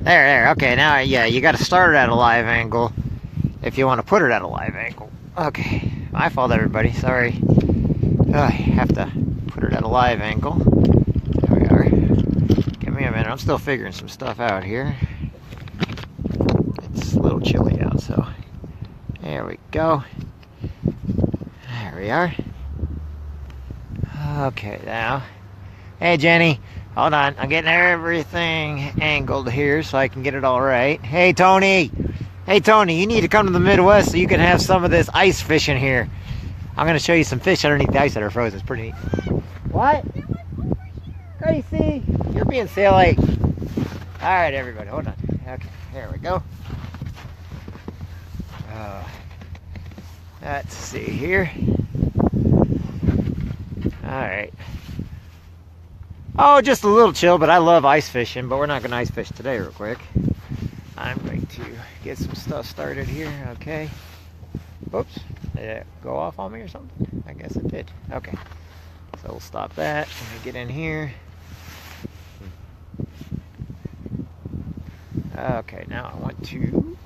There. Okay, now, yeah, you got to start it at a live angle if you want to put it at a live angle. Okay, my fault, everybody. Sorry. I have to put it at a live angle. There we are. Give me a minute. I'm still figuring some stuff out here. It's a little chilly out, so there we go. There we are. Okay, now. Hey, Jenny. Hold on. I'm getting everything angled here so I can get it all right. Hey, Tony. Hey, Tony, you need to come to the Midwest so you can have some of this ice fishing here. I'm going to show you some fish underneath the ice that are frozen. It's pretty neat. What? Gracie, you're being silly. All right, everybody, hold on. Okay, there we go. Let's see here. All right. Oh, just a little chill, but I love ice fishing, but we're not going to ice fish today real quick. I'm going to get some stuff started here, okay. Oops, did it go off on me or something? I guess it did. Okay, so we'll stop that. Let me get in here. Okay, now I want to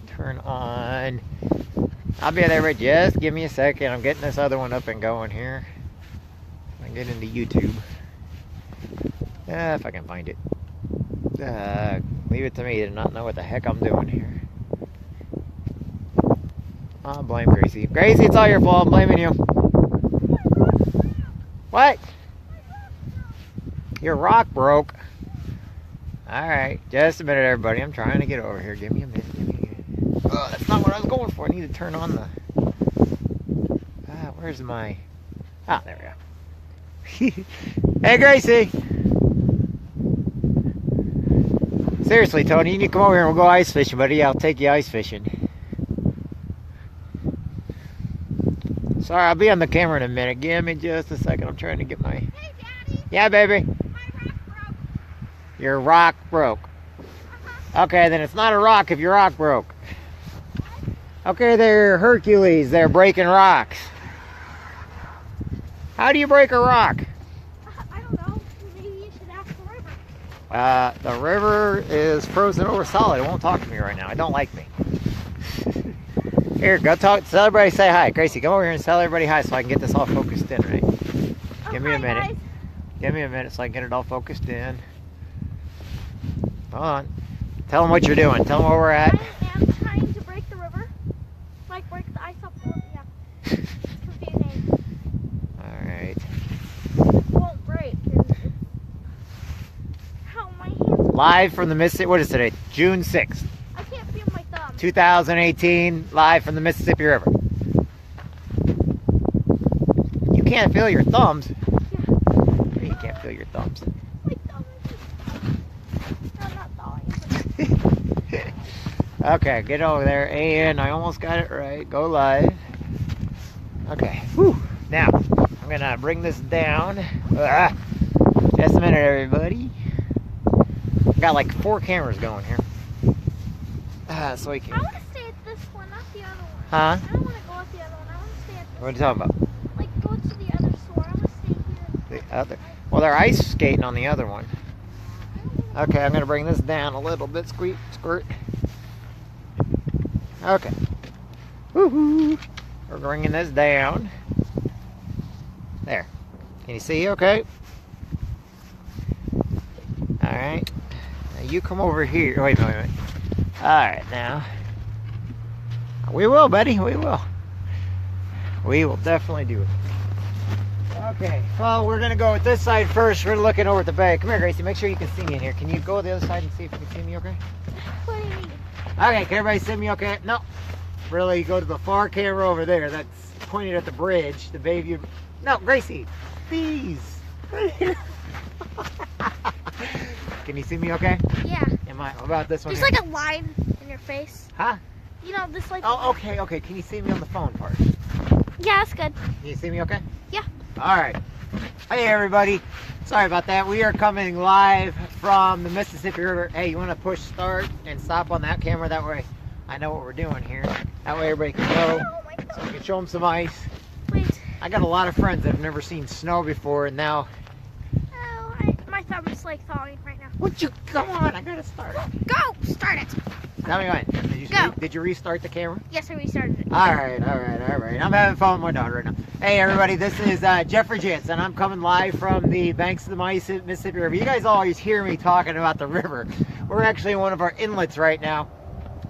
turn on. I'll be there, but just give me a second. I'm getting this other one up and going here. I can get into YouTube. If I can find it. Leave it to me to not know what the heck I'm doing here. I'll blame Gracie. Gracie, it's all your fault. I'm blaming you. What? Your rock broke. Alright, just a minute, everybody. I'm trying to get over here. Give me a minute. Oh, that's not what I was going for. I need to turn on the... where's my... Ah, there we go. Hey, Gracie! Seriously, Tony, you need to come over here and we'll go ice fishing, buddy. Yeah, I'll take you ice fishing. Sorry, I'll be on the camera in a minute. Give me just a second. I'm trying to get my... Hey, Daddy! Yeah, baby? My rock broke. Your rock broke. Okay, then it's not a rock if your rock broke. Okay, they're Hercules. They're breaking rocks. How do you break a rock? I don't know. Maybe you should ask the river. The river is frozen over solid. It won't talk to me right now. It don't like me. Here, go talk. Tell everybody, say hi. Gracie, come over here and tell everybody hi so I can get this all focused in, right? Give me a minute. Guys. Give me a minute so I can get it all focused in. Hold on. Tell them what you're doing. Tell them where we're at. I am trying to break the river. Like, break the ice up. Yeah. It's confusing. Alright. It won't break. How my hands... Live from the Mississippi. What is today? June 6th. I can't feel my thumb. 2018. Live from the Mississippi River. You can't feel your thumbs. Yeah. You can't feel your thumbs. My thumb is... I'm not thawing. Okay, get over there. And I almost got it right. Go live. Okay. Whew. Now, I'm going to bring this down. Just a minute, everybody. Got like 4 cameras going here. So we can... I want to stay at this one, not the other one. Huh? I don't want to go at the other one. I want to stay at this What are you talking about? Like, go to the other store. I want to stay here. The other. Well, they're ice skating on the other one. Okay, I'm going to bring this down a little bit. Squirt. Okay. Woohoo! We're bringing this down. There. Can you see? Okay. Alright. Now you come over here. Wait. Alright, now. We will, buddy. We will. We will definitely do it. Okay. Well, we're going to go with this side first. We're looking over at the bay. Come here, Gracie. Make sure you can see me in here. Can you go to the other side and see if you can see me okay? What do you mean? Okay, can everybody see me okay? No. Really, go to the far camera over there. That's pointed at the bridge. The baby. No, Gracie. Please. Can you see me okay? Yeah. Am I? What about this one? There's here? like a line in your face. Huh? You know, this like... Oh, okay. Can you see me on the phone part? Yeah, that's good. Can you see me okay? Yeah. Alright. Hey, everybody. Sorry about that. We are coming live from the Mississippi River. Hey, you want to push start and stop on that camera? That way I know what we're doing here. That way everybody can know. Oh my God. So we can show them some ice. Wait. I got a lot of friends that have never seen snow before, and now... Oh, my thumb's like thawing right now. Would you come on? I gotta start. Go! Start it! Tell me what. Go. Did you restart the camera? Yes, I restarted it. All right. I'm having fun with my daughter right now. Hey, everybody, this is Jeffrey Jansen. I'm coming live from the banks of the Mississippi River. You guys always hear me talking about the river. We're actually in one of our inlets right now.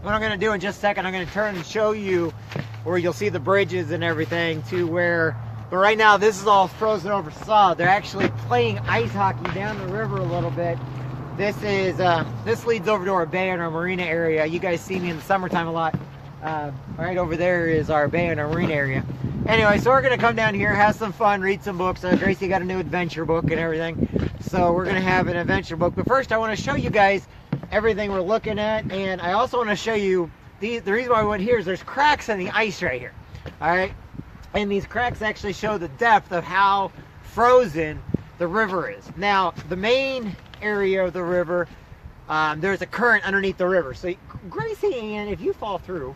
What I'm going to do in just a second, I'm going to turn and show you where you'll see the bridges and everything to where, but right now this is all frozen over solid. They're actually playing ice hockey down the river a little bit. This leads over to our bay and our marina area. You guys see me in the summertime a lot. Right over there is our bay and our marina area. Anyway, so we're going to come down here, have some fun, read some books. Gracie got a new adventure book and everything. So we're going to have an adventure book. But first I want to show you guys everything we're looking at. And I also want to show you, the reason why I went here is there's cracks in the ice right here. Alright? And these cracks actually show the depth of how frozen the river is. Now, the main area of the river, there's a current underneath the river. So Gracie Ann, if you fall through,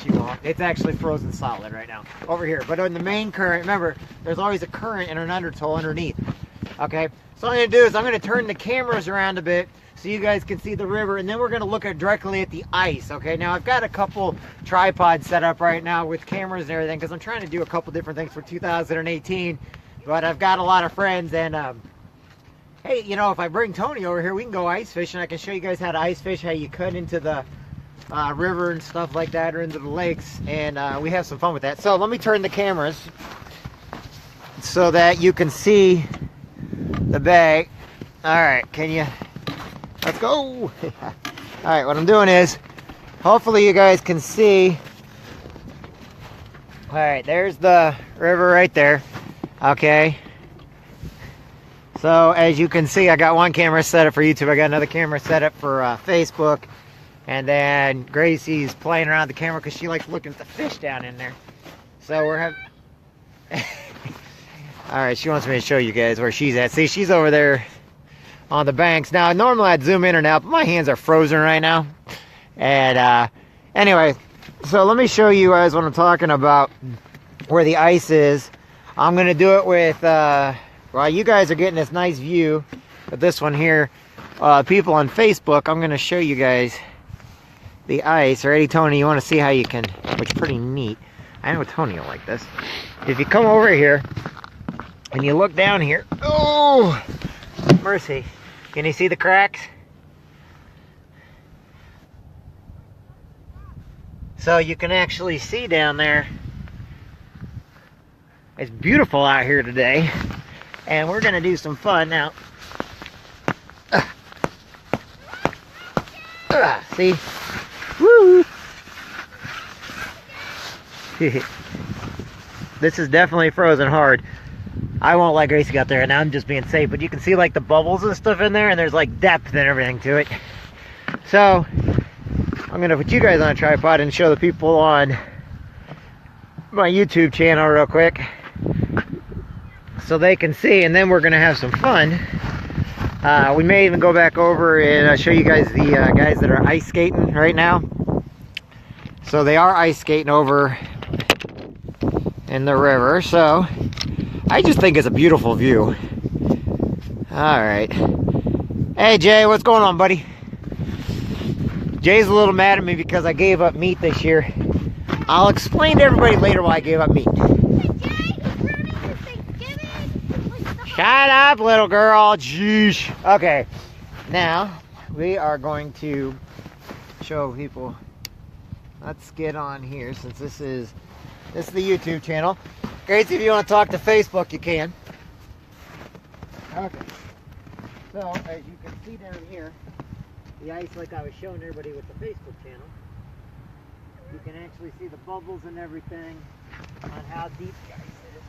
she won't. It's actually frozen solid right now over here. But in the main current, remember, there's always a current and an undertow underneath. Okay, so what I'm going to do is I'm going to turn the cameras around a bit so you guys can see the river, and then we're going to look directly at the ice. Okay, now I've got a couple tripods set up right now with cameras and everything because I'm trying to do a couple different things for 2018. But I've got a lot of friends, and hey, you know, if I bring Tony over here, we can go ice fishing. I can show you guys how to ice fish, how you cut into the river and stuff like that, or into the lakes, and we have some fun with that. So let me turn the cameras so that you can see the bay. All right, let's go. All right, what I'm doing is, hopefully you guys can see. All right, there's the river right there. Okay. So as you can see, I got one camera set up for YouTube. I got another camera set up for Facebook. And then Gracie's playing around with the camera because she likes looking at the fish down in there. So we're having... Alright, she wants me to show you guys where she's at. See, she's over there on the banks. Now, normally I'd zoom in and out, but my hands are frozen right now. And anyway, so let me show you guys what I'm talking about, where the ice is. I'm going to do it with... while you guys are getting this nice view of this one here, people on Facebook, I'm going to show you guys the ice. Ready, Tony? You want to see how you can, which is pretty neat. I know Tony will like this. If you come over here and you look down here, oh, mercy. Can you see the cracks? So you can actually see down there. It's beautiful out here today. And we're going to do some fun now. See? Woo! This is definitely frozen hard. I won't let Gracie get there, and I'm just being safe, but you can see like the bubbles and stuff in there, and there's like depth and everything to it. So I'm gonna put you guys on a tripod and show the people on my YouTube channel real quick so they can see, and then we're gonna have some fun. We may even go back over and show you guys the guys that are ice skating right now. So they are ice skating over in the river. So I just think it's a beautiful view. Alright. Hey Jay, what's going on, buddy? Jay's a little mad at me because I gave up meat this year. I'll explain to everybody later why I gave up meat. Shut up, little girl. Jeez. Okay. Now, we are going to show people. Let's get on here since this is the YouTube channel. Gracie, if you want to talk to Facebook, you can. Okay. So, as you can see down here, the ice, like I was showing everybody with the Facebook channel, you can actually see the bubbles and everything on how deep the ice is,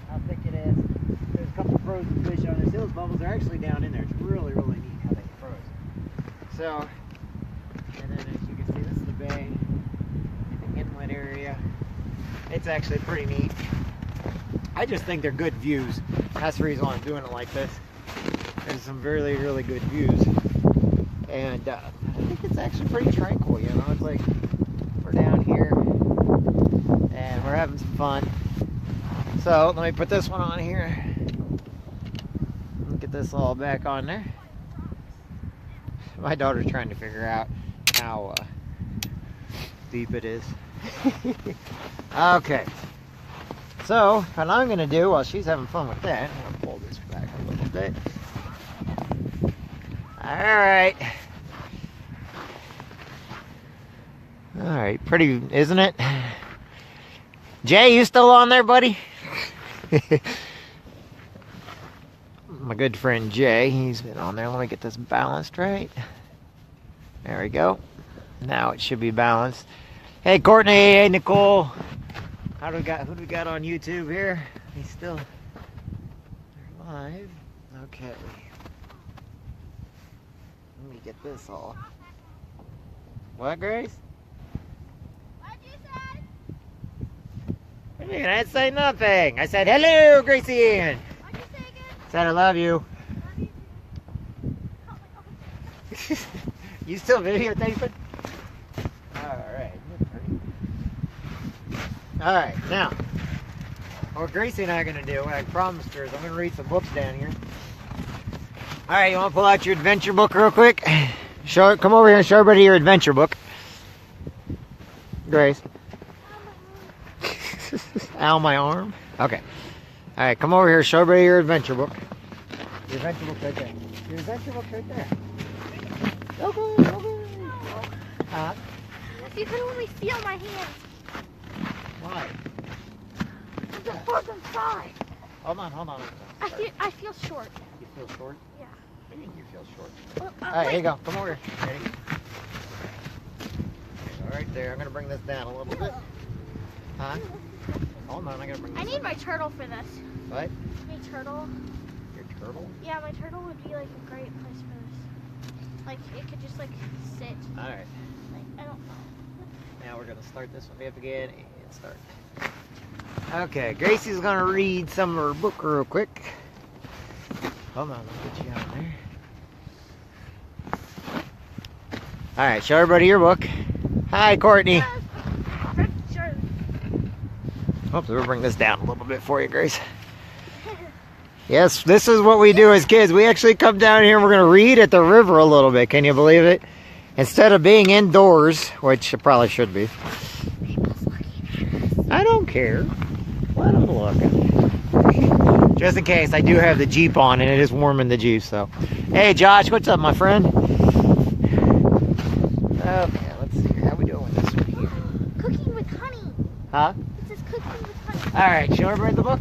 how thick it is. There's a couple frozen fish on there. Those bubbles are actually down in there. It's really, really neat how they froze. So, and then as you can see, this is the bay, the inlet area. It's actually pretty neat. I just think they're good views. That's the reason why I'm doing it like this. There's some really, really good views. And I think it's actually pretty tranquil, you know. It's like we're down here and we're having some fun. So let me put this one on here. Look at get this all back on there. My daughter's trying to figure out how deep it is. Okay. So, what I'm going to do while she's having fun with that, I'm going to pull this back a little bit. Alright. Alright, pretty, isn't it? Jay, you still on there, buddy? My good friend Jay, he's been on there. Let me get this balanced right. There we go. Now it should be balanced. Hey, Courtney. Hey, Nicole. Who do we got on YouTube here? He's still live. Okay. Let me get this all. What, Grace? What'd you say? What do you mean? I didn't say nothing. I said, hello, Gracie Ann. What'd you say again? Said I love you. You still videotaping? Alright. Alright, now, what Gracie and I are going to do, what I promised her, is I'm going to read some books down here. Alright, you want to pull out your adventure book real quick? Come over here and show everybody your adventure book. Grace. Ow, my arm. Okay. Alright, come over here, show everybody your adventure book. Your adventure book right there. Your adventure book right there. Okay. Huh? If you could only feel my hands. Why? There's a bug inside. Hold on. I feel short. You feel short? Yeah. What do you mean you feel short? Well, Alright, here you go. Come over here. Ready? All right there. I'm going to bring this down a little bit. Huh? Hold on, I got to bring this I need my turtle for this. What? My turtle. Your turtle? Yeah, my turtle would be like a great place for this. Like, it could just like sit. Alright. Like, I don't know. Now we're going to start this one up again and start. Okay, Gracie's going to read some of her book real quick. Hold on, let me get you out there. Alright, show everybody your book. Hi, Courtney. Sure. Oops, we'll bring this down a little bit for you, Grace. Yes, this is what we do as kids. We actually come down here and we're going to read at the river a little bit. Can you believe it? Instead of being indoors, which it probably should be. I don't care. Let them look. Just in case, I do have the Jeep on and it is warm in the Jeep, so. Hey, Josh, what's up, my friend? Okay, let's see. How we doing with this one here? Cooking with honey. Huh? It says cooking with honey. All right, show everybody the book.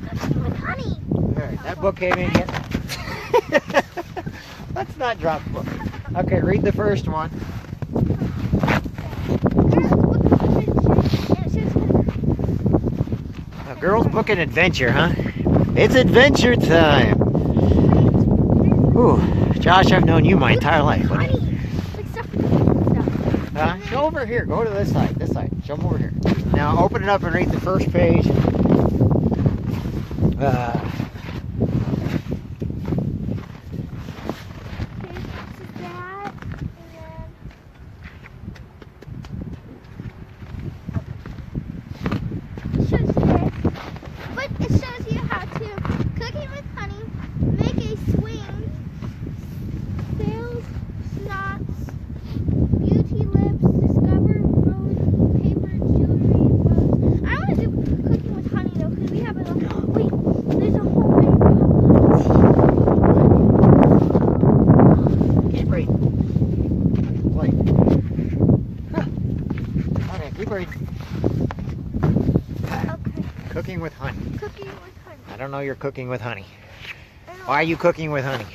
Cooking with honey. All right, that book came in yet. Let's not drop the book. Okay, read the first one. A girl's book an adventure, huh? It's adventure time. Ooh, Josh, I've known you my entire life. What? Honey. Like stuff for cooking and stuff. Show over here. Go to this side. This side. Show them over here. Now open it up and read the first page. Cooking with honey. Cooking with honey. I don't know you're cooking with honey. Why are you cooking with honey?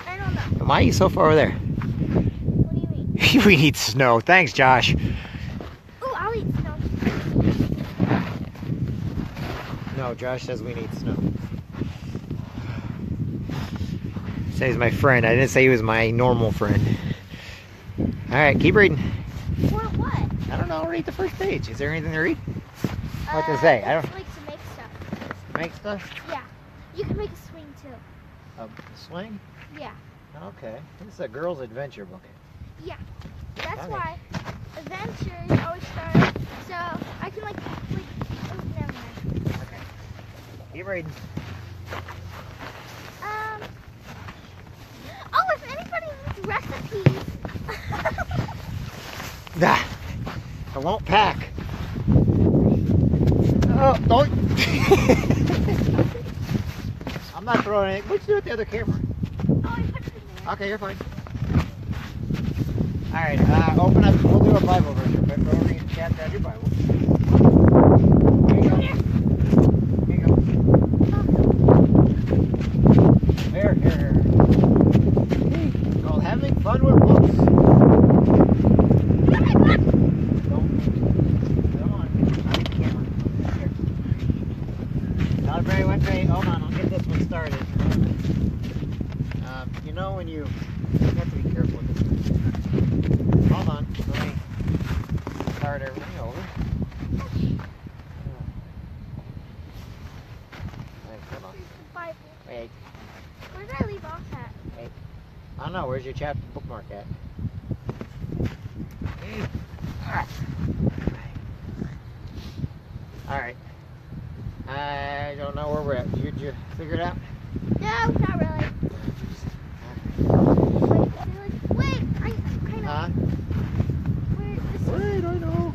I don't know. Why are you so far over there? What do you mean? We need snow. Thanks, Josh. Ooh, I'll eat snow. No, Josh says we need snow. Says he's my friend. I didn't say he was my normal friend. Alright, keep reading. For what? I don't know. Read the first page. Is there anything to read? What to say? I don't. Like to make stuff. Make stuff? Yeah. You can make a swing too. A swing? Yeah. Okay. This is a girl's adventure book. Yeah. That's Okay. why adventures always start. So I can oh, never mind. Okay. Keep reading. Everybody needs recipes. Nah, I won't pack. Oh, don't. I'm not throwing it. What'd you do with the other camera? Oh, I put it in there. Okay, you're fine. Alright, open up. We'll do a Bible verse real quick. Go read the chapter out of your Bible. Here you go. Here you go. Here. It's called Having Fun with Books. Come on. I need the camera. Here. Not a very wet day. Hold on, I'll get this one started. You know when you have to be careful with this. Hold on, let me start everything over. Wait, hold on. Bible. Wait, Where did I leave off at? I don't know, where's your chapter bookmark at? Alright. I don't know where we're at. Did you figure it out? No, not really. Wait, I kind of. Huh? Where this Wait, I know.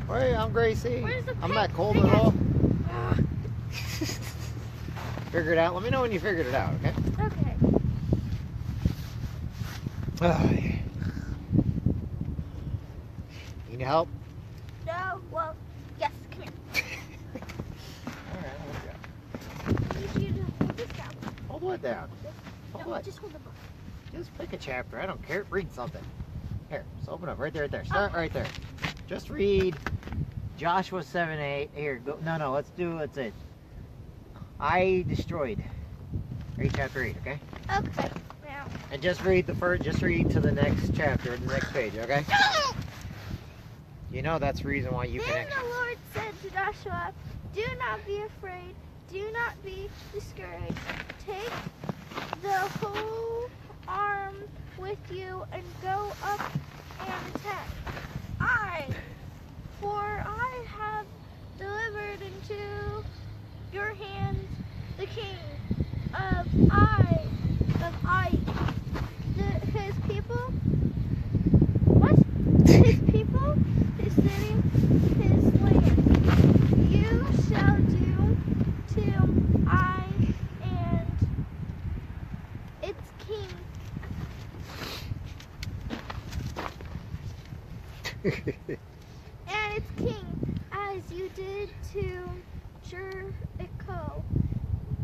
Wait, I'm Gracie. Where's the I'm pig? not cold at all. Figure it out. Let me know when you figured it out, okay? Okay. You need help? No, well, yes, come here. Alright, I need you to hold this down. hold what down? Hold No, what? just hold the book. Just pick a chapter. I don't care. Read something. Here, just open up. Right there, right there. Start right there. Just read Joshua 7:8. Here, go. No, let's it. I destroyed. Read chapter 8, okay? Okay, now. And just read just read to the next chapter, the next page, okay? You know that's the reason why you can Then actually... the Lord said to Joshua, do not be afraid, do not be discouraged. Take the whole arm with you and go up and attack. For I have delivered into your hands the king of Ai, his people. What? His people, his city, his land. You shall do to Ai and its king. And its king, as you did to Jericho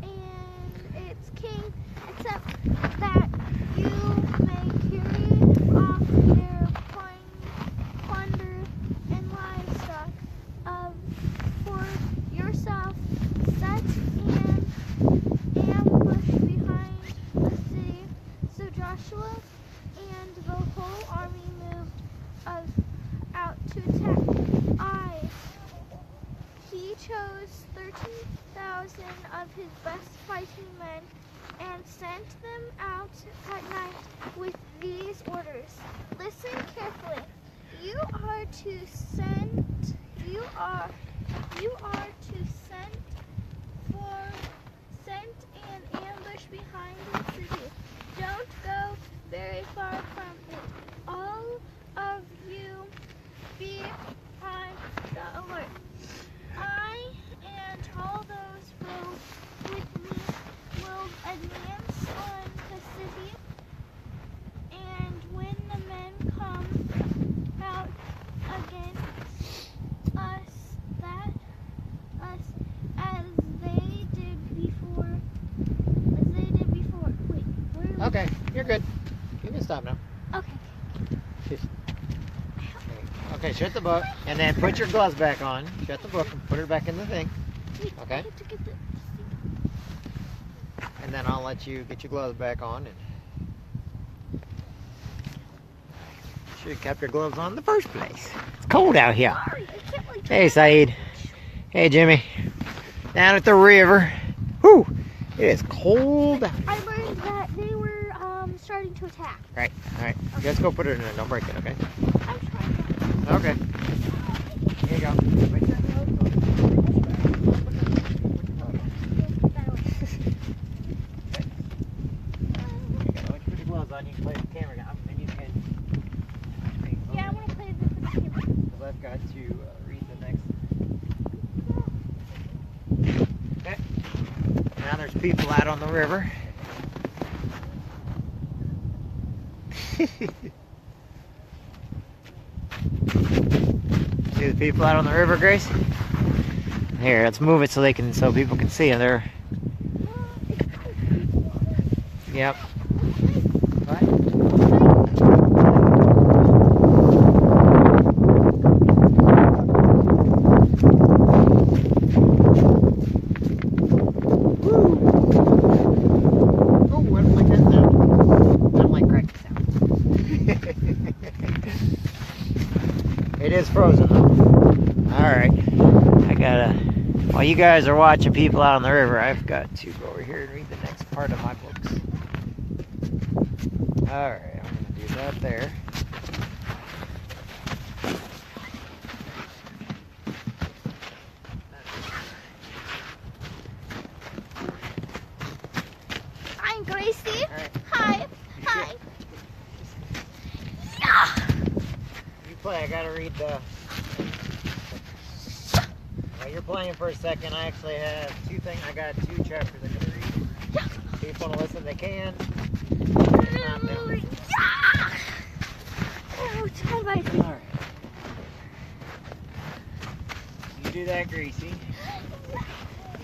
and its king, except that you may carry off their plunder and livestock for yourself. Set an ambush behind the city. So Joshua and the whole army moved out to attack Ai. He chose 30,000 of his best fighting men and sent them out at night with these orders. Listen carefully. You are to send an ambush behind the city. Don't go very far from it. All of you be on the alert. I and all those with me will advance on the city, and when the men come out against us as they did before. Wait, where? Okay, you're good. You can stop now. Okay. Okay, shut the book, and then put your gloves back on. Shut the book and put it back in the thing. Wait, Okay. I have to get the And then I'll let you get your gloves back on. And should have kept your gloves on in the first place. It's cold out here. Sorry, I can't like. Hey, Saeed. Hey, Jimmy. Down at the river. Whew. It is cold out. I learned that they were starting to attack. Right, all right. Just go put it in there. Don't break it, okay? I'm trying. Okay. Here you go. Put your gloves on. You can got to read the next. Okay. Now there's people out on the river. See the people out on the river, Grace? Here, let's move it so people can see them. They're. Yep. What? It is frozen though. Alright. While you guys are watching people out on the river, I've got to go over here and read the next part of my books. Alright, I'm going to do that there. I'm Gracie. Right. Hi. Hi. Yeah. You play, I gotta read the... While you're playing for a second, I actually have I got 2 chapters I gotta read. If you want to listen, they can. If not, they don't listen. Yeah. Oh, turn my feet. Alright. You do that, Gracie.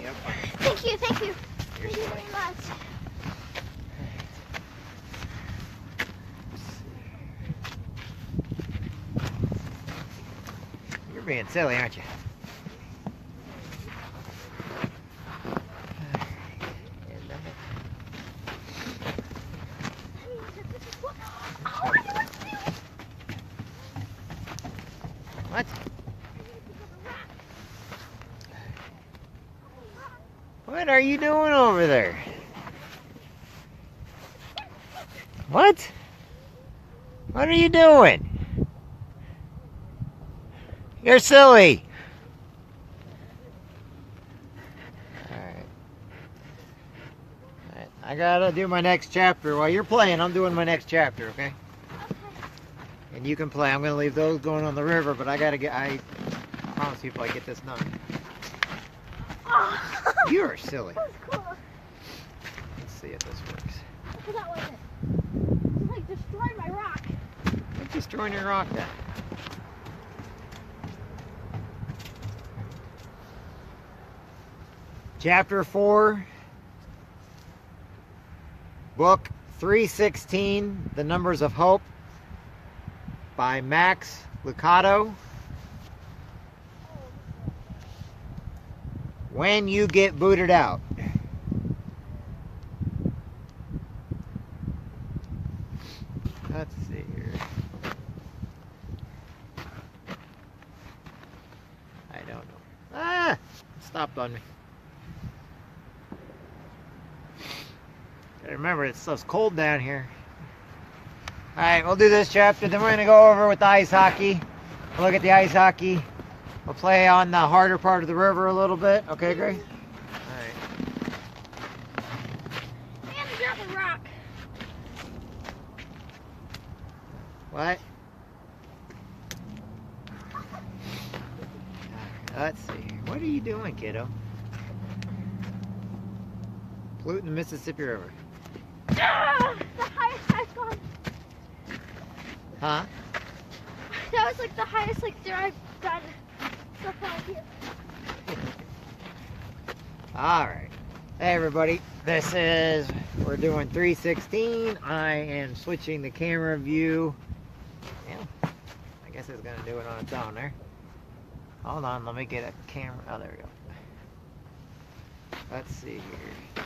Yep. Thank you. You're Thank you so very much. You're being silly, aren't you? What? What are you doing over there? What? What are you doing? You're silly. Alright. I gotta do my next chapter. While you're playing, I'm doing my next chapter, okay? And you can play. I'm gonna leave those going on the river, but I promise people I get this done. Oh. You're silly. That was cool. Let's see if this works. That wasn't. It's like destroyed my rock. You're destroying your rock then. Chapter 4, book 316, The Numbers of Hope, by Max Lucado. When you get booted out. Let's see here. I don't know. Ah! It stopped on me. Gotta remember, it's cold down here. Alright, we'll do this chapter, then we're going to go over with the ice hockey. We'll look at the ice hockey. We'll play on the harder part of the river a little bit. Okay, Grace? Alright. And drop a rock. What? Let's see here. What are you doing, kiddo? Polluting the Mississippi River. Ah, the highest I've gone. Huh? That was like the highest there I've done so far here. Alright. Hey everybody. We're doing 316. I am switching the camera view. Yeah. I guess it's going to do it on its own there. Hold on, let me get a camera. Oh, there we go. Let's see here.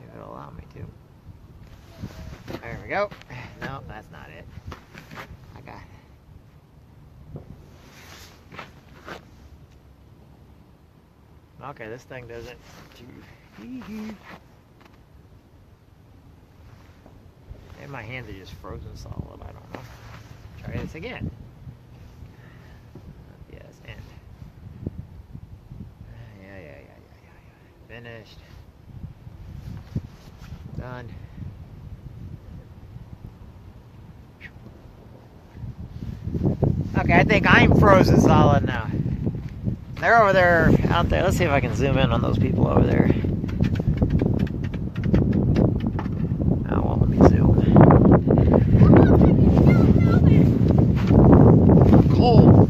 If it'll allow me to. There we go. No, that's not it. I got it. Okay, this thing doesn't. And my hands are just frozen solid. I don't know. Try this again. Yes, and. Yeah. Finished. Done. Okay, I think I'm frozen solid now. They're over there, out there. Let's see if I can zoom in on those people over there. Oh, well, let me zoom. Cold.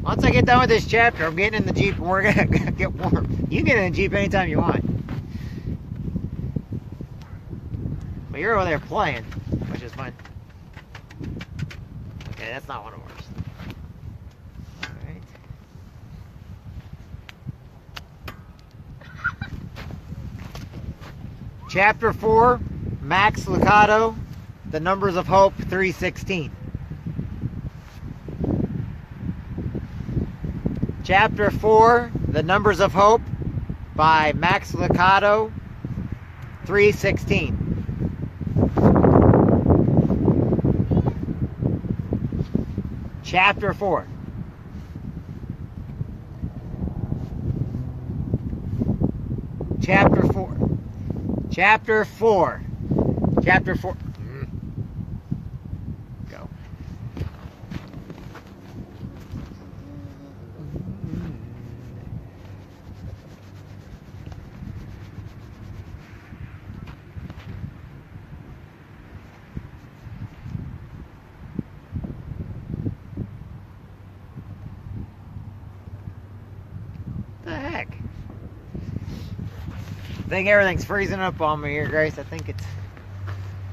Once I get done with this chapter, I'm getting in the Jeep and we're gonna get warm. You can get in the Jeep anytime you want. But you're over there playing, which is fun. Okay, that's not one of ours. Alright. Chapter 4, Max Lucado, The Numbers of Hope, 316. Chapter 4, The Numbers of Hope, by Max Lucado, 316. Chapter 4. Chapter 4. Chapter 4. Chapter 4. Go. The heck? I think everything's freezing up on me here, Grace. I think it's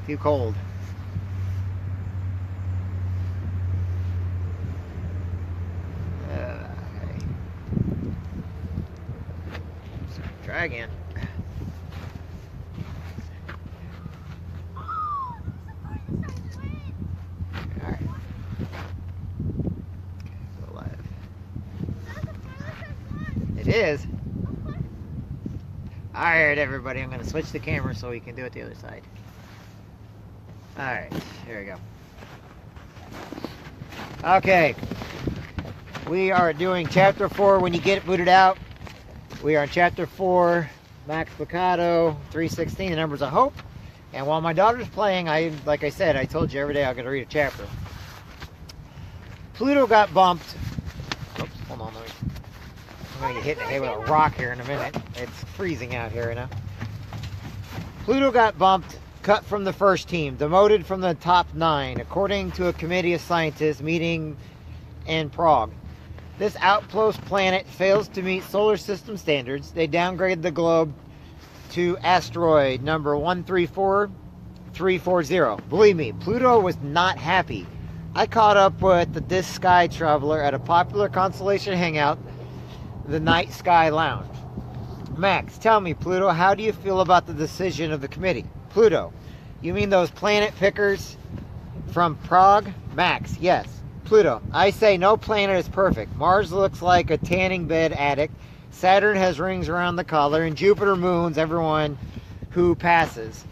too cold. Okay. Try again. Alright. Go live. It is. Alright, everybody, I'm going to switch the camera so we can do it the other side. Alright, here we go. Okay. We are doing Chapter 4, When You Get Booted Out. We are in Chapter 4, Max Lucado, 316, The Numbers of Hope. And while my daughter's playing, like I said, I told you every day I'm going to read a chapter. Pluto got bumped. Oops, hold on, let me... I'm going to get hit in the head with a rock here in a minute. It's freezing out here now. Pluto got bumped, cut from the first team, demoted from the top 9, according to a committee of scientists meeting in Prague. This outpost planet fails to meet solar system standards. They downgraded the globe to asteroid number 134340. Believe me, Pluto was not happy. I caught up with the Disk Sky Traveler at a popular constellation hangout, the Night Sky Lounge. Max, tell me, Pluto, how do you feel about the decision of the committee? Pluto, you mean those planet pickers from Prague? Max, yes. Pluto, I say no planet is perfect. Mars looks like a tanning bed addict. Saturn has rings around the collar, and Jupiter moons everyone who passes.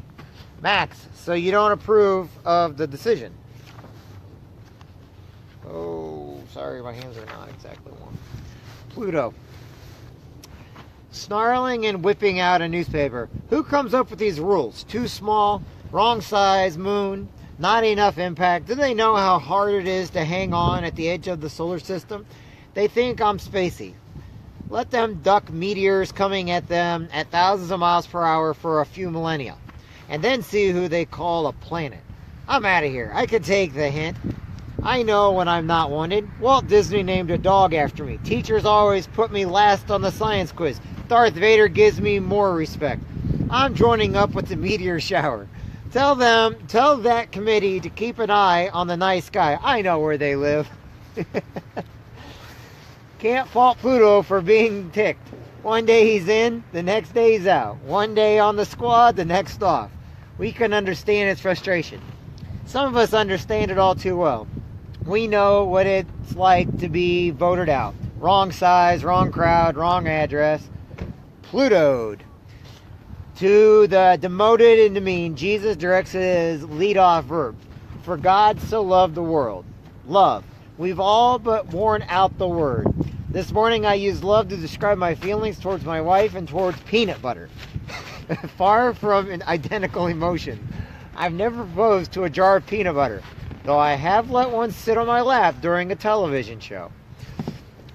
Max, so you don't approve of the decision? Oh, sorry, my hands are not exactly warm. Pluto, snarling and whipping out a newspaper. Who comes up with these rules? Too small, wrong size, moon, not enough impact. Do they know how hard it is to hang on at the edge of the solar system? They think I'm spacey. Let them duck meteors coming at them at thousands of miles per hour for a few millennia, and then see who they call a planet. I'm out of here. I could take the hint. I know when I'm not wanted. Walt Disney named a dog after me. Teachers always put me last on the science quiz. Darth Vader gives me more respect. I'm joining up with the meteor shower. Tell that committee to keep an eye on the night sky. I know where they live. Can't fault Pluto for being ticked. One day he's in, the next day he's out. One day on the squad, the next off. We can understand his frustration. Some of us understand it all too well. We know what it's like to be voted out. Wrong size, wrong crowd, wrong address. Plutoed. To the demoted and demeaned, Jesus directs his lead-off verb. For God so loved the world. Love. We've all but worn out the word. This morning I used love to describe my feelings towards my wife and towards peanut butter. Far from an identical emotion. I've never proposed to a jar of peanut butter. though I have let one sit on my lap during a television show.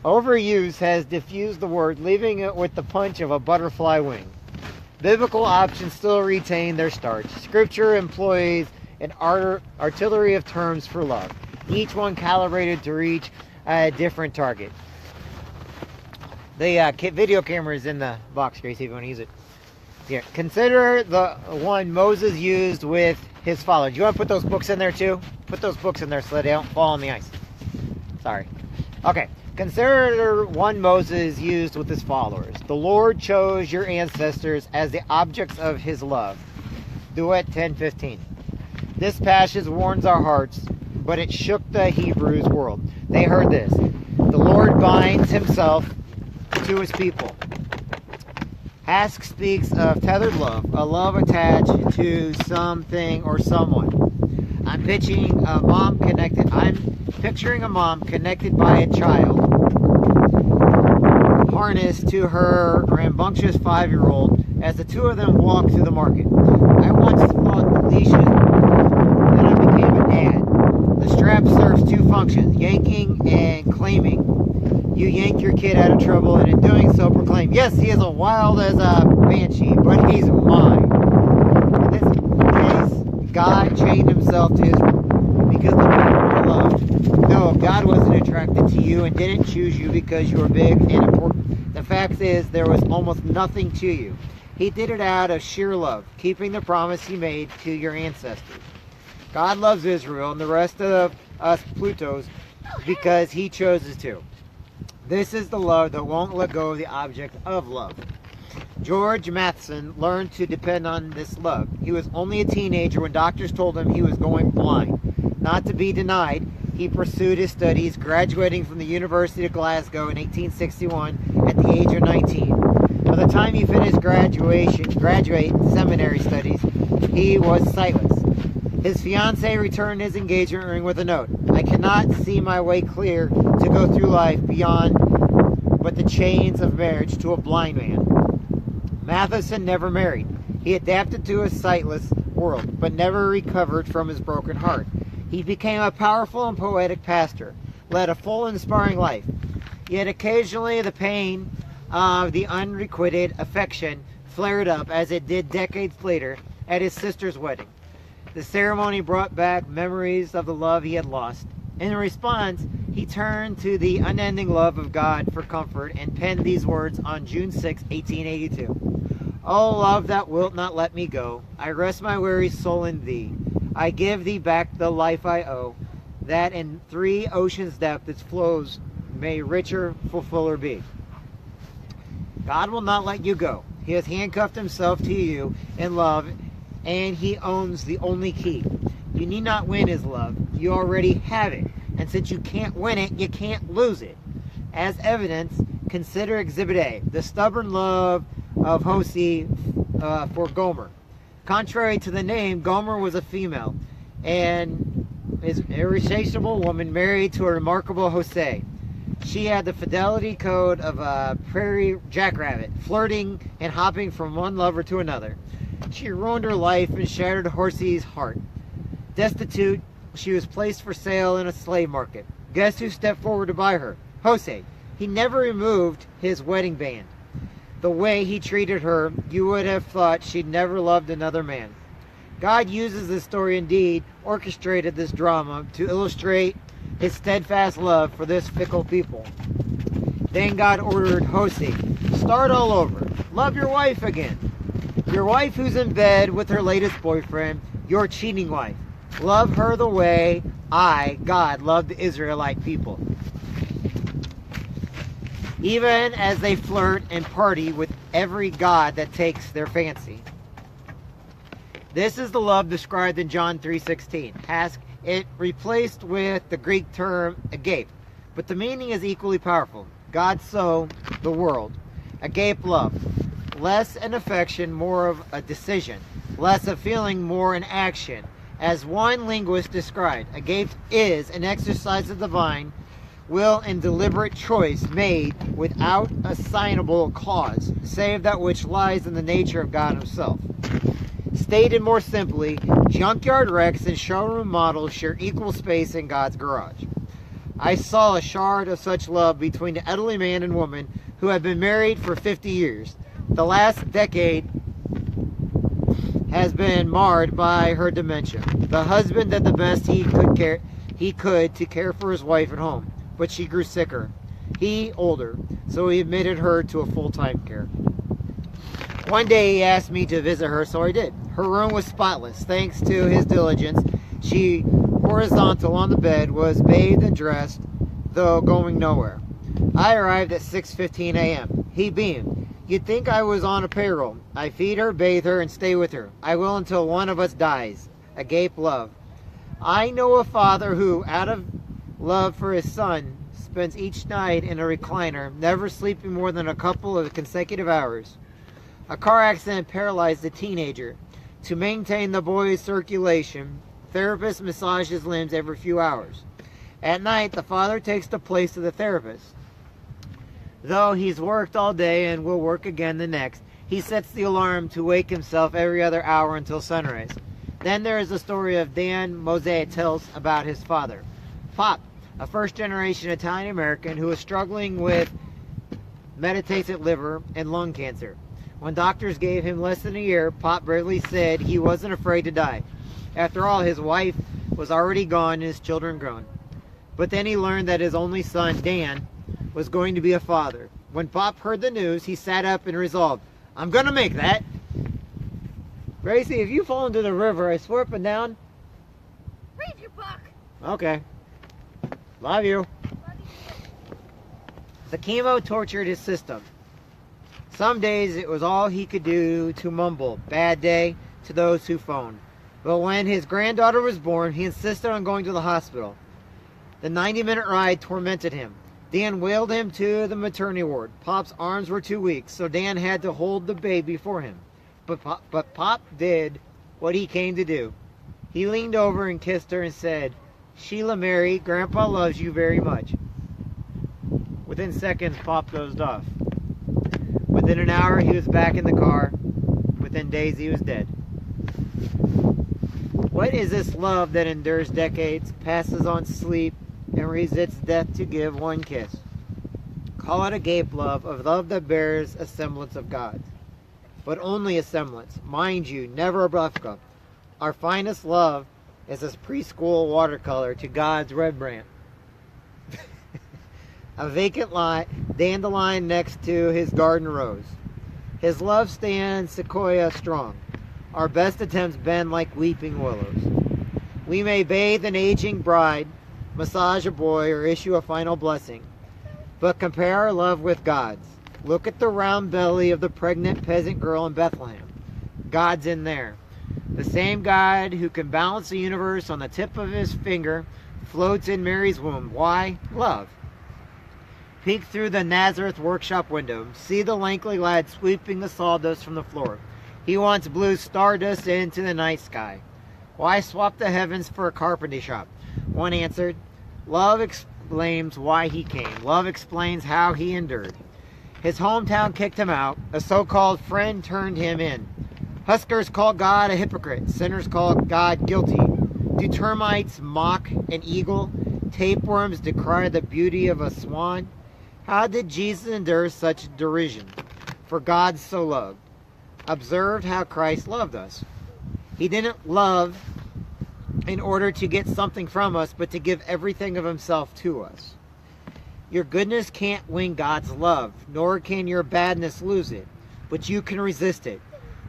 Overuse has diffused the word, leaving it with the punch of a butterfly wing. Biblical options still retain their starch. Scripture employs an artillery of terms for love, each one calibrated to reach a different target. The video camera is in the box, Gracie, if you want to use it. Here, consider the one Moses used with his followers. You want to put those books in there too? Put those books in there so they don't fall on the ice. Sorry. Okay. Consider one Moses used with his followers. The Lord chose your ancestors as the objects of his love. Duet 10:15. This passage warns our hearts, but it shook the Hebrews' world. They heard this. The Lord binds himself to his people. Ask speaks of tethered love, a love attached to something or someone. I'm picturing a mom connected by a child, harnessed to her rambunctious 5-year-old as the two of them walk through the market. I once thought the leashes, then I became a dad. The strap serves two functions, yanking and claiming. You yank your kid out of trouble, and in doing so proclaim, yes, he is as wild as a banshee, but he's mine. In this case, God chained himself to Israel because the people were loved. No, God wasn't attracted to you and didn't choose you because you were big and important. The fact is, there was almost nothing to you. He did it out of sheer love, keeping the promise he made to your ancestors. God loves Israel and the rest of us Plutos because he chose to. This is the love that won't let go of the object of love. George Matheson learned to depend on this love. He was only a teenager when doctors told him he was going blind. Not to be denied, he pursued his studies, graduating from the University of Glasgow in 1861 at the age of 19. By the time he finished graduate seminary studies, he was sightless. His fiancée returned his engagement ring with a note. I cannot see my way clear to go through life beyond but the chains of marriage to a blind man. Matheson never married. He adapted to a sightless world, but never recovered from his broken heart. He became a powerful and poetic pastor, led a full and inspiring life. Yet occasionally the pain of the unrequited affection flared up, as it did decades later at his sister's wedding. The ceremony brought back memories of the love he had lost. In response, he turned to the unending love of God for comfort and penned these words on June 6, 1882. O love that wilt not let me go, I rest my weary soul in thee. I give thee back the life I owe, that in 3 oceans' depth its flows may richer, fuller be. God will not let you go. He has handcuffed himself to you in love, and he owns the only key. You need not win his love. You already have it. And since you can't win it, you can't lose it. As evidence, consider Exhibit A, the stubborn love of Hosea for Gomer. Contrary to the name, Gomer was a female, and is an irreplaceable woman married to a remarkable Hosea. She had the fidelity code of a prairie jackrabbit, flirting and hopping from one lover to another. She ruined her life and shattered Hosea's heart. Destitute, she was placed for sale in a slave market. Guess who stepped forward to buy her? Hosea. He never removed his wedding band. The way he treated her, you would have thought she'd never loved another man. God uses this story, indeed, orchestrated this drama to illustrate his steadfast love for this fickle people. Then God ordered Hosea, start all over. Love your wife again. Your wife who's in bed with her latest boyfriend, your cheating wife. Love her the way I, God, loved the Israelite people. Even as they flirt and party with every god that takes their fancy. This is the love described in John 3:16. Ask it replaced with the Greek term agape, but the meaning is equally powerful. God so the world. Agape love. Less an affection, more of a decision. Less a feeling, more an action. As one linguist described, agape is an exercise of divine will and deliberate choice made without assignable cause, save that which lies in the nature of God himself. Stated more simply, junkyard wrecks and showroom models share equal space in God's garage. I saw a shard of such love between the elderly man and woman who had been married for 50 years. The last decade has been marred by her dementia. The husband did the best he could to care for his wife at home, but she grew sicker. He older, so he admitted her to a full-time care. One day he asked me to visit her, so I did. Her room was spotless. Thanks to his diligence, she, horizontal on the bed, was bathed and dressed, though going nowhere. I arrived at 6:15 a.m. He beamed. You'd think I was on a payroll. I feed her, bathe her, and stay with her. I will until one of us dies. Agape love. I know a father who, out of love for his son, spends each night in a recliner, never sleeping more than a couple of consecutive hours. A car accident paralyzed the teenager. To maintain the boy's circulation, therapist massages his limbs every few hours. At night, the father takes the place of the therapist. Though he's worked all day and will work again the next, he sets the alarm to wake himself every other hour until sunrise. Then there is the story of Dan Mosaic tells about his father. Pop, a first-generation Italian-American who was struggling with metastatic liver and lung cancer. When doctors gave him less than a year, Pop bravely said he wasn't afraid to die. After all, his wife was already gone and his children grown. But then he learned that his only son, Dan, was going to be a father. When Pop heard the news, he sat up and resolved, I'm going to make that. Gracie, if you fall into the river, I swear up and down. Read your book. Okay. Love you. The chemo tortured his system. Some days it was all he could do to mumble, bad day, to those who phoned. But when his granddaughter was born, he insisted on going to the hospital. The 90-minute ride tormented him. Dan wheeled him to the maternity ward. Pop's arms were too weak, so Dan had to hold the baby for him. But Pop did what he came to do. He leaned over and kissed her and said, Sheila Mary, Grandpa loves you very much. Within seconds, Pop dozed off. Within an hour, he was back in the car. Within days, he was dead. What is this love that endures decades, passes on sleep, and resists death to give one kiss? Call it agape love, of love that bears a semblance of God. But only a semblance. Mind you, never a replica. Our finest love is a preschool watercolor to God's Rembrandt. A vacant lot, dandelion next to his garden rose. His love stands sequoia strong. Our best attempts bend like weeping willows. We may bathe an aging bride, massage a boy, or issue a final blessing. But compare our love with God's. Look at the round belly of the pregnant peasant girl in Bethlehem. God's in there. The same God who can balance the universe on the tip of his finger floats in Mary's womb. Why? Love. Peek through the Nazareth workshop window. See the lanky lad sweeping the sawdust from the floor. He wants blue stardust into the night sky. Why swap the heavens for a carpentry shop? One answered, love explains why he came. Love explains how he endured. His hometown kicked him out. A so-called friend turned him in. Huskers call God a hypocrite. Sinners call God guilty. Do termites mock an eagle? Tapeworms decry the beauty of a swan? How did Jesus endure such derision? For God so loved. Observed how Christ loved us. He didn't love in order to get something from us, but to give everything of himself to us. Your goodness can't win God's love, nor can your badness lose it, but you can resist it.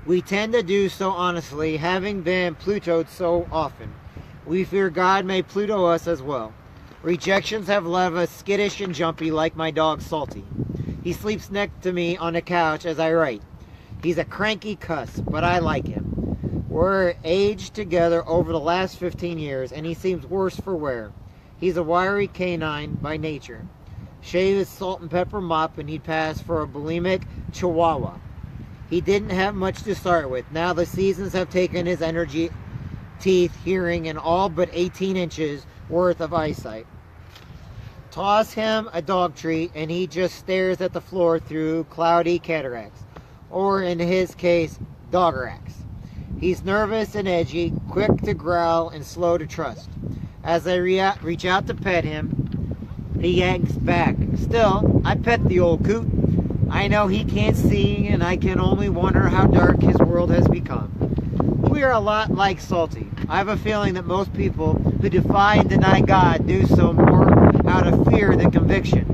We tend to do so honestly, having been Plutoed so often. We fear God may Pluto us as well. Rejections have left us skittish and jumpy like my dog Salty. He sleeps next to me on the couch as I write. He's a cranky cuss, but I like him. We're aged together over the last 15 years, and he seems worse for wear. He's a wiry canine by nature. Shave his salt and pepper mop, and he'd pass for a bulimic chihuahua. He didn't have much to start with. Now the seasons have taken his energy, teeth, hearing, and all but 18 inches worth of eyesight. Toss him a dog treat, and he just stares at the floor through cloudy cataracts, or in his case, dogaracts. He's nervous and edgy, quick to growl and slow to trust. As I reach out to pet him, he yanks back. Still, I pet the old coot. I know he can't see, and I can only wonder how dark his world has become. We are a lot like Salty. I have a feeling that most people who defy and deny God do so more out of fear than conviction.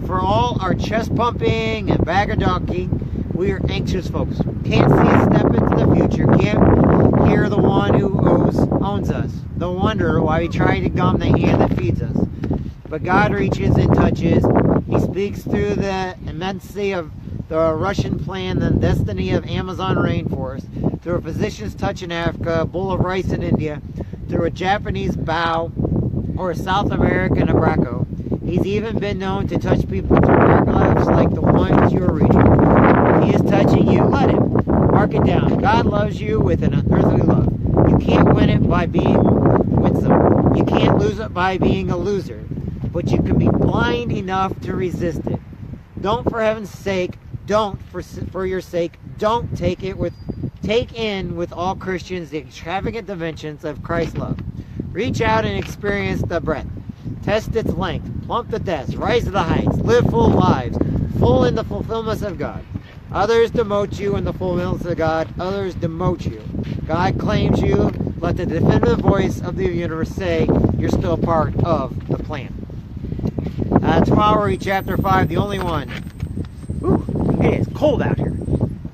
For all our chest pumping and braggadocky, we are anxious folks. Can't see a step into the future. Can't hear the one who owns us. No wonder why we try to gum the hand that feeds us. But God reaches and touches. He speaks through the immensity of the Russian plan, the destiny of Amazon rainforest, through a physician's touch in Africa, a bowl of rice in India, through a Japanese bow, or a South American abraco. He's even been known to touch people through paragraphs like the ones you're reading. If he is touching you, let him. Mark it down. God loves you with an unearthly love. You can't win it by being winsome. You can't lose it by being a loser. But you can be blind enough to resist it. Don't, for heaven's sake, for your sake, don't take in with all Christians the extravagant dimensions of Christ's love. Reach out and experience the breadth. Test its length, plump the depths, rise to the heights, live full lives, full in the fulfillments of God. Others demote you in the fulfillments of God, others demote you. God claims you, let the definitive voice of the universe say you're still part of the plan. Tomorrow we'll read chapter 5, the only one. Whew, it is cold out here.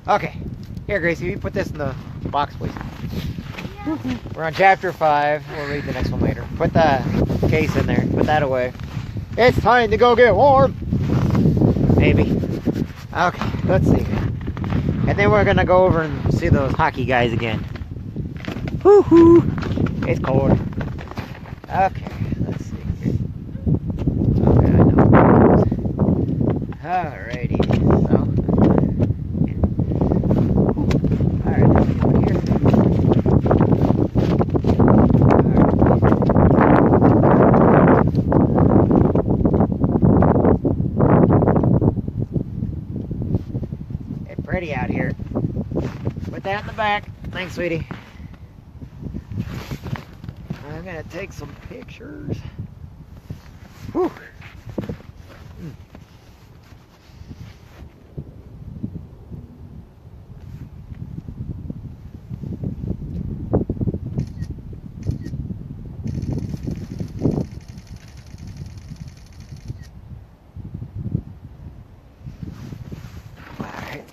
Okay, here Gracie, you put this in the box please. Yeah. We're on chapter 5. We'll read the next one later. Put the case in there. Put that away. It's time to go get warm. Maybe. Okay, let's see. And then we're going to go over and see those hockey guys again. Woo-hoo. It's cold. Okay, let's see. Okay, I know. Alrighty. So. Alright, let's go here. Pretty out here. Put that in the back. Thanks, sweetie. I'm gonna take some pictures. Whew.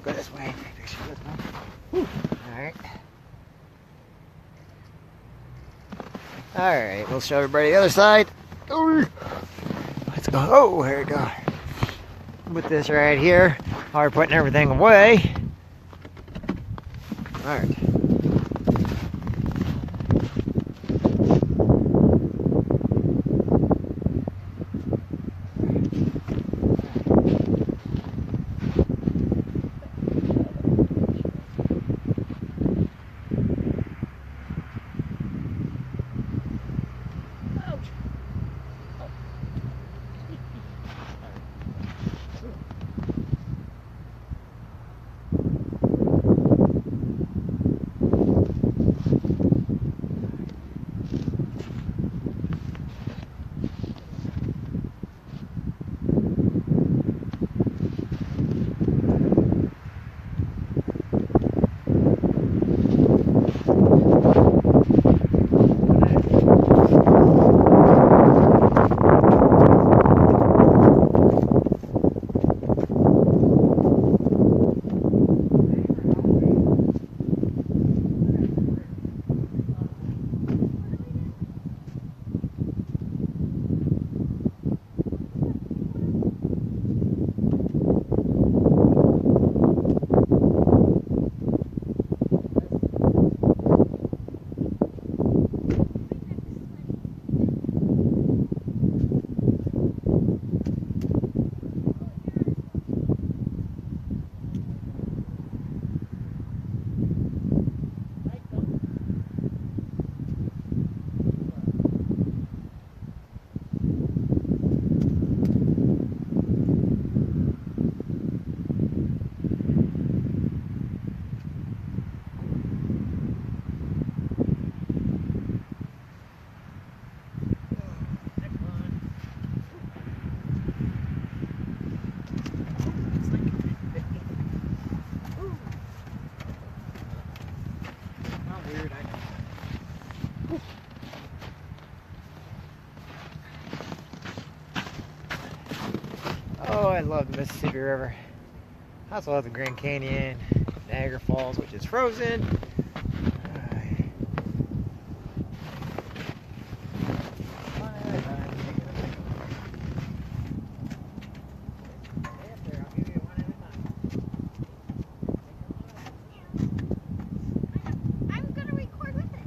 Go this way. Alright. Alright, we'll show everybody the other side. Let's go. Oh, here we go. Put this right here while we're putting everything away. Alright. I love the Mississippi River. I also love the Grand Canyon, Niagara Falls, which is frozen. I'm gonna record with it.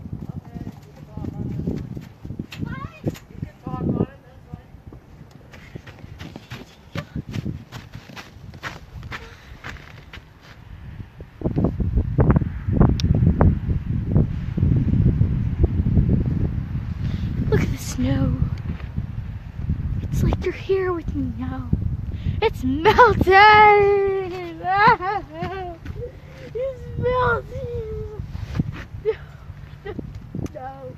Look at the snow. It's like you're here with me now. It's melting! It's melting! No.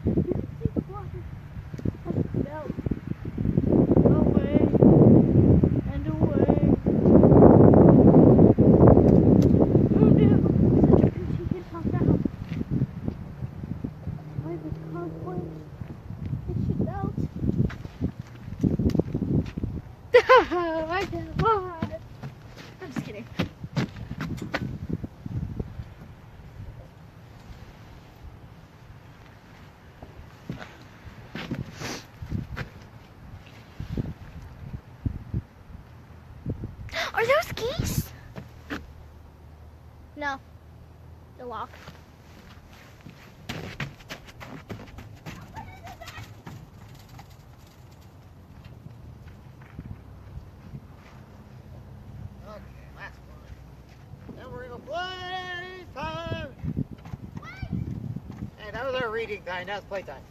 You can see the water melt away and away. Oh no! Such a pity can come down. By the conflict, it should melt. I can't lie. I'm just kidding. Are those geese? No. They're locked. Okay, last one. Then we're gonna play time. Hey, that was our reading time. Now it's playtime.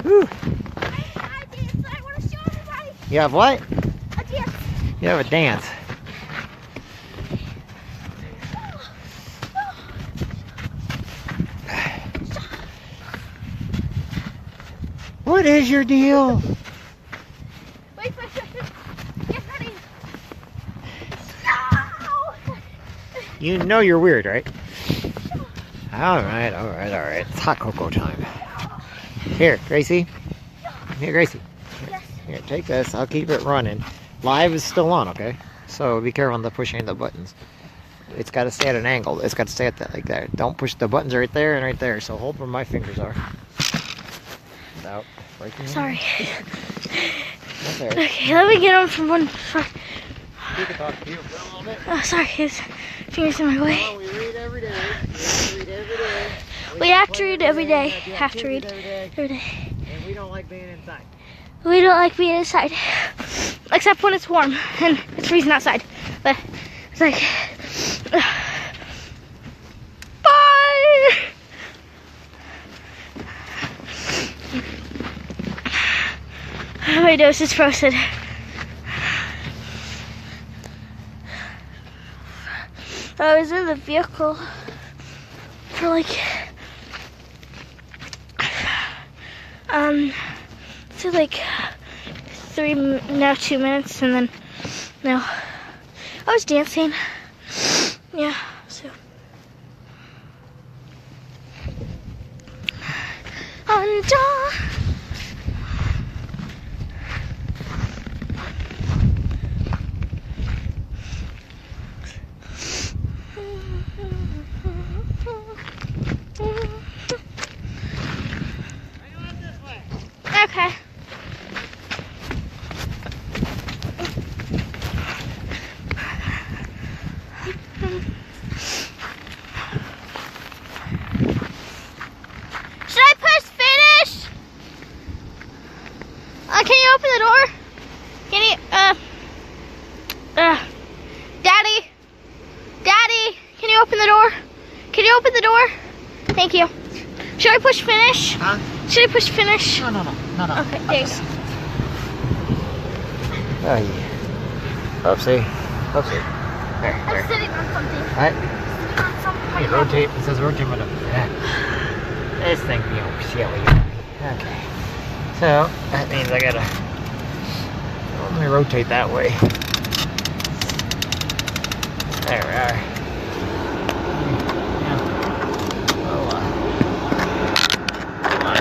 Whew. I have an idea, so I want to show everybody You have what? a dance. You have a dance. What is your deal? Wait. Get ready. No! You know you're weird, right? All right. It's hot cocoa time. Here, Gracie. Here, Gracie. Yes. Here, take this. I'll keep it running. Live is still on, okay? So be careful not pushing the buttons. It's got to stay at an angle. It's got to stay at that, like that. Don't push the buttons right there and right there. So hold where my fingers are. Without breaking. Sorry. Right there. Okay, let me get on from one side. We can talk to you for a little bit. Oh, sorry, his fingers in my way. Oh, we read every day. We read every day. We have to read every day. We Have to read every day. every day. And we don't like being inside. We don't like being inside, except when it's warm and it's freezing outside. But it's like, bye. My nose is frozen. I was in the vehicle for like, so like 2 minutes, and then now I was dancing. Yeah, so okay. Should I push finish? Can you open the door? Can you, Daddy, can you open the door? Can you open the door? Thank you. Should I push finish? Huh? Should I push finish? No. Okay, there you go. Oh, yeah. Oopsie. There. I'm sitting on something. Alright. Sitting on something. Hey, rotate. It says rotate my This thing being silly. Okay. So, that means I gotta... Let me rotate that way. There we are. Yeah. Oh, come on.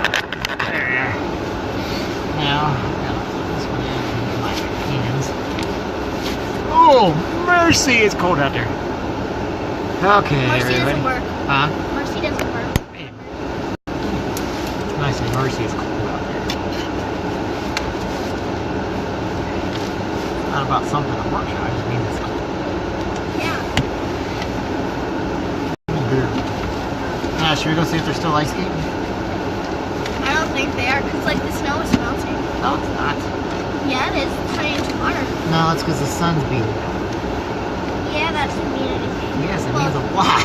There we are. see, it's cold out there. Okay, Mercy everybody. doesn't work. Huh? Mercy doesn't work. It's nice and Mercy is cold out there. It's not about something that works, I just mean it's cold. Yeah. Yeah, should we go see if they're still ice skating? I don't think they are, because like the snow is melting. No, it's not. Yeah, it is. It's turning into water. No, it's because the sun's beating. Yeah, that doesn't mean anything. Yes, it means a lot.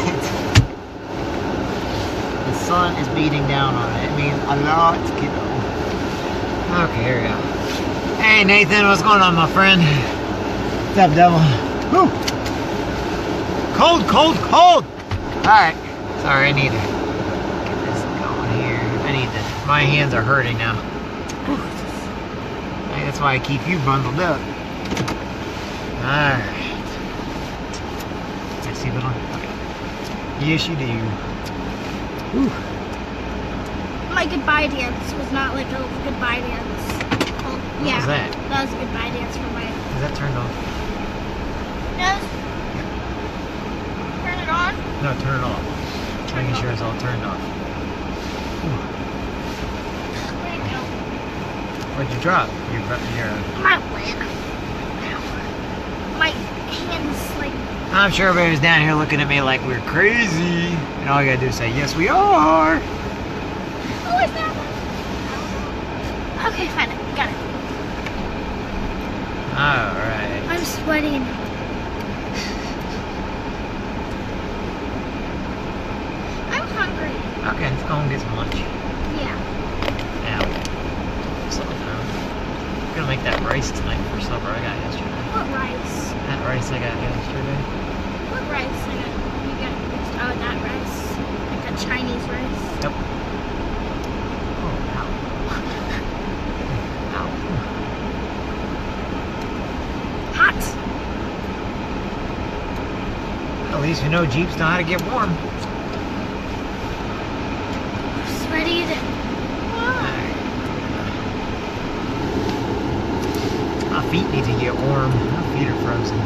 The sun is beating down on it. It means a lot, kiddo. Okay, here we go. Hey, Nathan, what's going on, my friend? What's up, devil? Woo! Cold, cold, cold! Alright. Sorry, I need to get this going here. My hands are hurting now. Whew. Hey, that's why I keep you bundled up. Alright. I see little. Okay. Yes, you do. Whew. My goodbye dance was not like a goodbye dance. Oh, What was that? That was a goodbye dance for my. Is that turned off? No. Turn it on. No, turn it off. Making sure it's all turned off. Whew. Where'd it go? What'd you drop? Your My leg. My hand is like. I'm sure everybody was down here looking at me like we're crazy. And all you gotta do is say, yes, we are. Oh, is that one? Okay, fine. Got it. Alright. I'm sweating. I'm hungry. Okay, let's go and get some lunch. Yeah. Now. Slow down. I'm gonna make that rice tonight for supper I got yesterday. What rice? That rice I got yesterday. What rice? You got oh, that rice. Like a Chinese rice. Yep. Oh, ow. Ow. Hot. At least we know Jeeps know how to get warm. Sweaty. Alright. My feet need to get warm. My feet are frozen.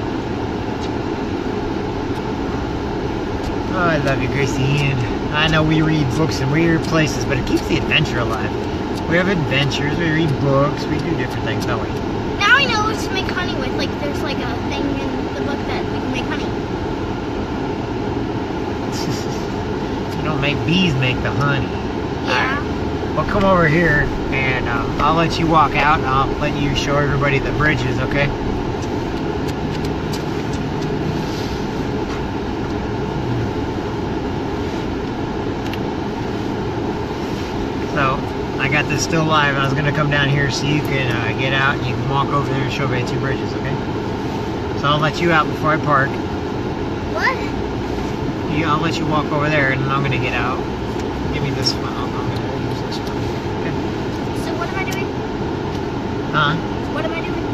Oh, I love you, Gracie Ann. I know we read books in weird places, but it keeps the adventure alive. We have adventures, we read books, we do different things, don't we? Now I know what to make honey with. Like there's like a thing in the book that we can make honey. You don't make bees make the honey. Yeah. Well, come over here, and I'll let you walk out, and I'll let you show everybody the bridges, okay? So, I got this still live, and I was going to come down here so you can get out, and you can walk over there and show everybody 2 bridges, okay? So I'll let you out before I park. What? I'll let you walk over there, and then I'm going to get out. Give me this one. I'm going to use this one. Okay. So what am I doing? Huh? What am I doing?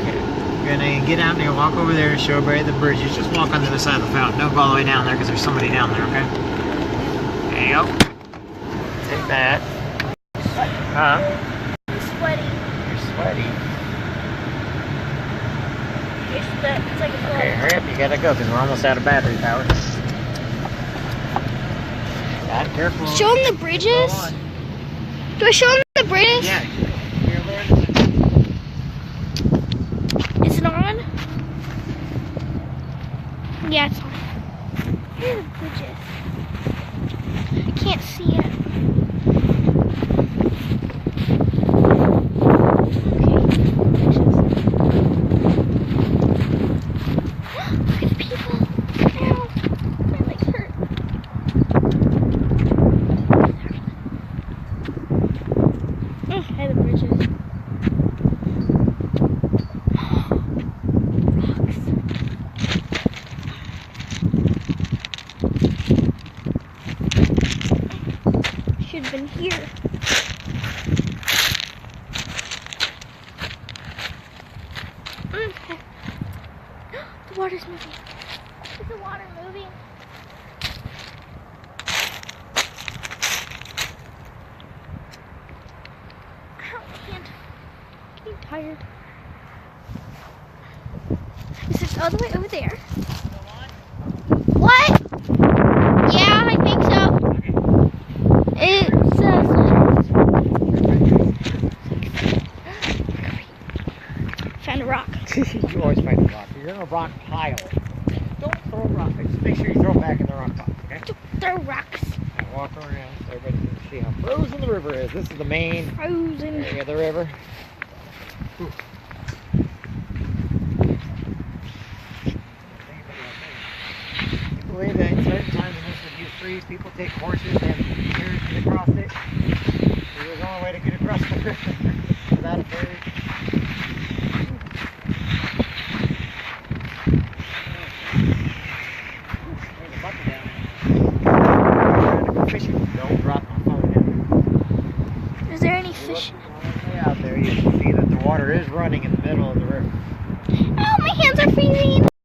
Okay. You're going to get out and walk over there and show everybody the bridges. Just walk on the other side of the fountain. Don't go all the way down there because there's somebody down there, okay? There you go. Take that. Huh? I'm sweaty. You're sweaty. It's like a Okay, hurry up. You got to go because we're almost out of battery power. God, careful. Show them the bridges? Do I show them the bridges? Yeah. You're there. Is it on? Yeah, it's on. Here are the bridges. I can't see it. Okay, bridges. Look at the people. Ow. My legs hurt. Okay, the bridges. Should have been here. Okay. The water's moving. Is the water moving? Ow, my hand. I'm tired. Is this all the way over there. What? Yeah, I think so. It says. Found a rock. You always find a rock. You're in a rock pile. Don't throw rocks. Just make sure you throw them back in the rock pile, okay? Throw rocks. Now walk around so everybody can see how frozen the river is. This is the main Frozen. area of the river. Ooh. I believe that in certain times when this would use trees, people take horses and carriage to get across it. It was the only way to get across the river without a ferry. There's a bucket down there. Fishing. Don't drop my phone down. Is there any fish? Way out there, you can see that the water is running in the middle of the river. Oh, my hands are freezing.